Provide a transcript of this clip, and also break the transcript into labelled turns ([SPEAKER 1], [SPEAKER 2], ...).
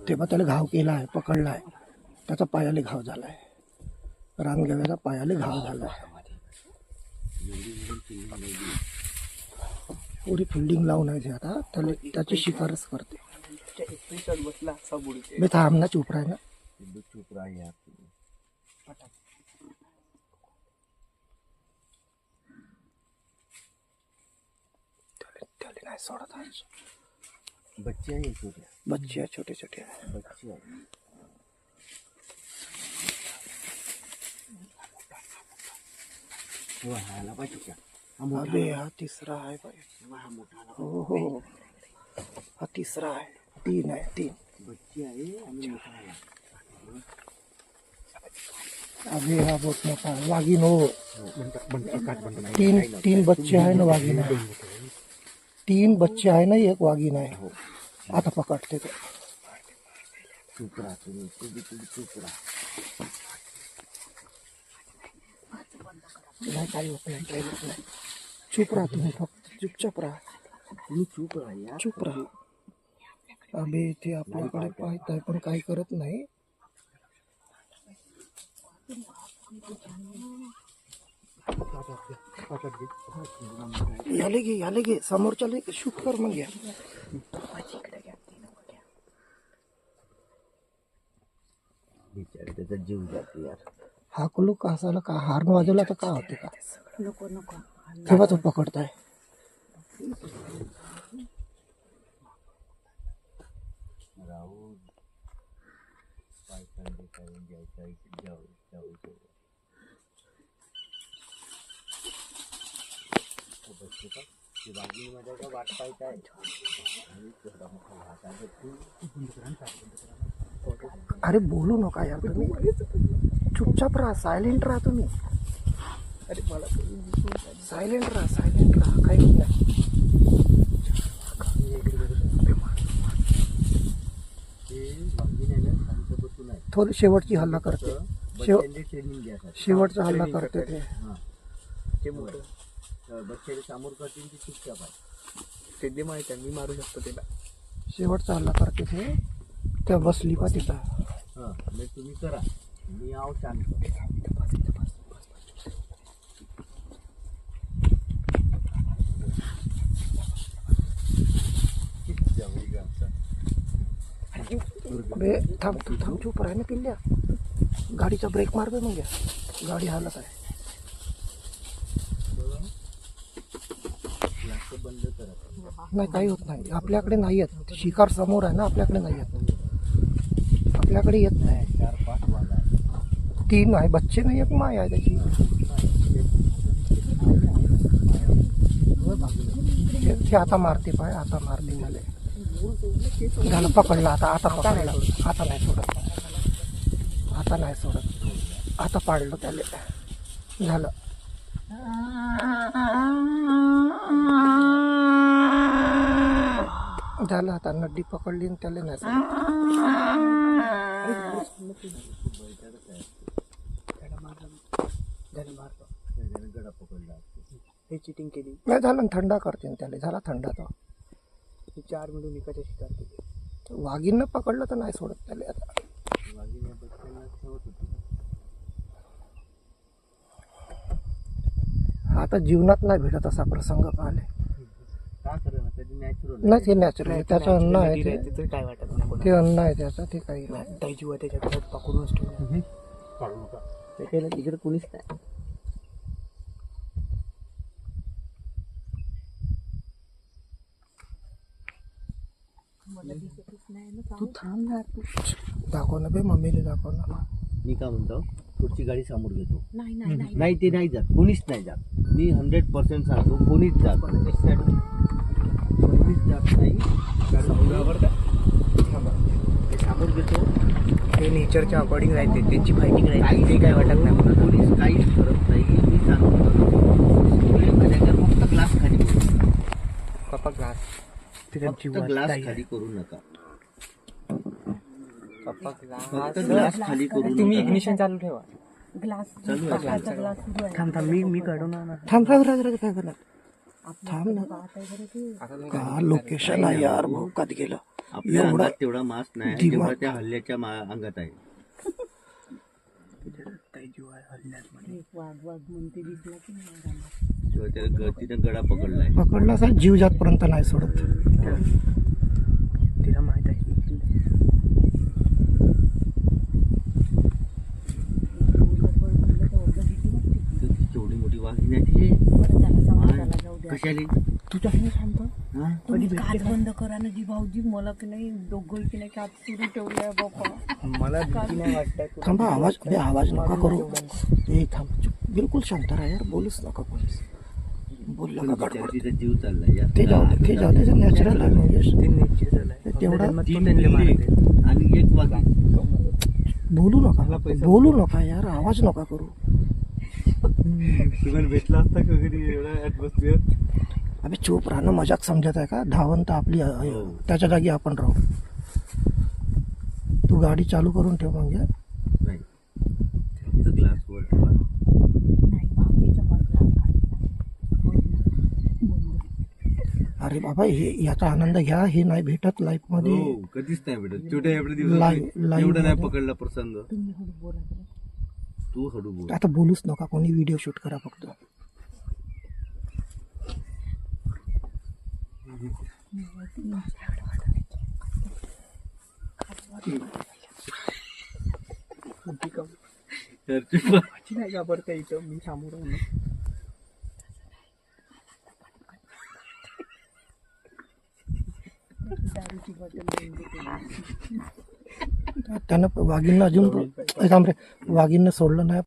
[SPEAKER 1] तेव्हा त्याला घाव केला आहे, पकडला आहे, त्याचा पायाले घाव झाला आहे, रानगव्याचा पायाले घाव झाला आहे. पुरी फिल्डिंग लावून आहे ते आता त्याला त्याची शिकारच करते. मी थांब ना, चुप राह ना. त्याला नाही सोडत आज.
[SPEAKER 2] बच्चे आहे छोटे,
[SPEAKER 1] बच्चे आहे, छोटे छोटे आहे.
[SPEAKER 2] बच्चे आहे. ह्याला पाहिजे का?
[SPEAKER 1] अबे हा तिसरा आहे भाई. हो हो, हा तिसरा आहे. 3 आहे, 3
[SPEAKER 2] बच्चे आहे आणि मोठा आहे.
[SPEAKER 1] अबे हा बहुत मोठा आहे. वाघीण हो. 3 बच्चे आहे ना वाघीण आहे. 3 बच्चे आहे ना, एक वाघीण आहे. हो, आता पकडते तो.
[SPEAKER 2] चुप राहा तुम्ही, चुप राहा.
[SPEAKER 1] नाही, काही होत नाही, काही होत नाही. चुप राहा तुम्ही, फक्त चुपचाप राहा.
[SPEAKER 2] तुम्ही चुप राहा यार.
[SPEAKER 1] चुप राहा. अबे ते आपल्याकडे पाहत आहे पण काही करत नाही. याले घे समोरच्याले शूट कर मग. या
[SPEAKER 2] बिचारे त्याचा जीव जातो यार.
[SPEAKER 1] हा कुलू कासाला का हार्न वाजवला तर का होते का?
[SPEAKER 3] नको नको.
[SPEAKER 1] तेव्हा तो पकडताय.
[SPEAKER 2] राहू पायथन करून जायचं जाऊ. बच्चे का ते बागीमध्ये का वाट पाहताय आणि छोटा मोठा भात आहे.
[SPEAKER 1] अरे बोलू नका यार तुम्ही, चुपचाप राहा, सायलेंट राहा तुम्ही. अरे मला सायलेंट राहा, काही होत नाही. थोडी शेवटची हल्ला करते, शेवटचा हल्ला करते ते.
[SPEAKER 2] ते मोठं बच्चे समोर करतील ते चुपचाप आहे.
[SPEAKER 4] ते माहिती आहे, मी मारू शकतो त्याला.
[SPEAKER 1] शेवटचा हल्ला करते ते. त्या बसली पा तिथं.
[SPEAKER 2] हां, मग तुम्ही करा, मी आव शांत.
[SPEAKER 1] बे थांब चुप राह ना पिल्ल्या. गाडीचा ब्रेक मार बे मग. गाडी हालत आहे.
[SPEAKER 2] बंद करा.
[SPEAKER 1] नाही, काही होत नाही. आपल्याकडे नाही येत. शिकार समोर आहे ना, आपल्याकडे नाही येत. आपल्याकडे येत नाही.
[SPEAKER 2] 4-5 वाघ आहे.
[SPEAKER 1] 3 आहे बच्चे नाही, एक माय आहे त्याची. ते आता मारते पाय, आता मारते मला. झालं, पकडला आता पकडला. आता नाही सोडत. आता पाडलं त्याला. झालं. झालं आता नड्डी पकडली आणि त्याला नाही सोडत.
[SPEAKER 2] गडा पकडला.
[SPEAKER 4] हे चिटिंग केली.
[SPEAKER 1] नाही झालं, थंडा करते त्याला. झाला थंडा तो.
[SPEAKER 4] 4 मिनिटं निकाच्या शिकार केली.
[SPEAKER 1] वाघीनं पकडलं तर नाही सोडत त्याला आता.
[SPEAKER 2] वाघीने बच्चांना ठेवत होती.
[SPEAKER 1] आता जीवनात नाही भेटत असा प्रसंग पाहिले.
[SPEAKER 2] का करेना, त्याची नॅचरल
[SPEAKER 1] नाही, ते नॅचरल आहे. त्याचं अन्न आहे ते.
[SPEAKER 4] तिथे काय वाटत नाही कोणाला.
[SPEAKER 1] ते अन्न आहे त्याचं, ते काही नाही.
[SPEAKER 4] ताई जीव त्याच्या घरात पकडूनच ठेवलं.
[SPEAKER 2] काढू नका.
[SPEAKER 4] त्याला तिकडे कोणीच नाही. तू थांब ना.
[SPEAKER 1] दाखव ना बे, मम्मीला दाखव ना.
[SPEAKER 2] मी काय म्हणतो, पुढची गाडी समोर घेतो.
[SPEAKER 3] नाही
[SPEAKER 2] नाही ते नाही जात, कोणीच नाही जात. मी 100% सांगतो, कोणीच जात नाही. ते समोर घेतो.
[SPEAKER 4] ते नेचरच्या अकॉर्डिंग राहते, त्यांची फायटिंग राहते. ते काय वाटत नाही कोणाला.
[SPEAKER 2] कोणीच काहीच करत नाही. मी सांगतो फक्त ग्लास खाली करू.
[SPEAKER 4] पप्पा ग्लास तिथे
[SPEAKER 2] फक्त
[SPEAKER 4] जीव
[SPEAKER 2] ग्लास खाली करू नका.
[SPEAKER 4] पप्पा
[SPEAKER 2] फक्त ग्लास खाली करू नका.
[SPEAKER 4] तुम्ही इग्निशन चालू ठेवा.
[SPEAKER 3] ग्लास
[SPEAKER 2] चालू आहे.
[SPEAKER 3] ग्लास सुरू आहे.
[SPEAKER 4] थांब मी काढून ना.
[SPEAKER 1] थांब राज काय करणार. थांब ना. का लोकेशन आहे यार, भाऊ कधी गेलं.
[SPEAKER 2] आपल्या
[SPEAKER 1] एवढा
[SPEAKER 2] अंगात तेवढा मास नाही
[SPEAKER 1] दिमाग.
[SPEAKER 2] जेवढा त्या हल्ल्याच्या अंगात आहे.
[SPEAKER 3] एक वाघ वाघ म्हणते दिसला की नाही अंगाला.
[SPEAKER 2] तेव्हा त्या तिने गडा पकडलाय.
[SPEAKER 1] पकडला असा जीव जातपर्यंत नाही सोडत.
[SPEAKER 4] तिला माहित आहे
[SPEAKER 2] केवढी मोठी वाघीण आहे ती.
[SPEAKER 3] बरं झालं समाजाला जाऊ द्या.
[SPEAKER 2] कशाली
[SPEAKER 1] तुझ्या आईने शांत
[SPEAKER 2] हा?
[SPEAKER 3] तुम्ही काच बंद करा ना जी भाऊजी मला की नाही दोघं की नाही काच सुरू ठेवलंय बाप्पा.
[SPEAKER 4] मला भीती नाही वाटत.
[SPEAKER 1] थांबा, आवाज नका करू. ए थांब, चुप, बिलकुल शांत राहा यार, बोलूच नका कोणीच. बोलला
[SPEAKER 2] पण
[SPEAKER 1] का
[SPEAKER 2] बिचारी
[SPEAKER 1] गडबड.
[SPEAKER 2] तिचा जीव चाललाय यार.
[SPEAKER 1] ते जाऊ दे, ते नॅचरल आहे म्हणजे.
[SPEAKER 4] ते natural आहे.
[SPEAKER 1] तेवढा-
[SPEAKER 4] आपल्या जन्मात
[SPEAKER 2] 3
[SPEAKER 4] पण त्यांना
[SPEAKER 2] बिल्ली
[SPEAKER 4] मारते.
[SPEAKER 2] आणि 1 वाघीण.
[SPEAKER 1] बोलू नका यार, आवाज नका करू.
[SPEAKER 2] तुम्हाला भेटला असता का कधी एवढा ऍटमॉस्फिअर?
[SPEAKER 1] अबे चूप राहणं मजाक समजत आहे का? धावण तर आपली त्याच्या जागी आपण राहू. तू गाडी चालू करून ठेव म्हणजे.
[SPEAKER 2] नाही फक्त ग्लासवर ठेवा.
[SPEAKER 3] नाही भाऊजीच्या पण ग्लास काढला.
[SPEAKER 1] अरे बाबा, हे याचा आनंद घ्या. हे नाही भेटत लाईफ मध्ये.
[SPEAKER 2] हो कधीच नाही भेटत. छोट्या एवढ्या दिवसात
[SPEAKER 1] लाईव्ह
[SPEAKER 2] एवढा नाही
[SPEAKER 1] मध्ये.
[SPEAKER 2] पकडला प्रसंग.
[SPEAKER 3] तुम्ही हळू बोला बरं.
[SPEAKER 2] तू हळू बोल.
[SPEAKER 1] आता बोलूच नका कोणी, व्हिडिओ शूट करा फक्त.
[SPEAKER 2] घरचे पण
[SPEAKER 4] नाही घाबरता इथं मी थांबू राहून.
[SPEAKER 3] दारूची बॉटल घेऊन देते.
[SPEAKER 1] त्यानं वाघींना अजून थांब रे, वाघींना सोडलं नाही.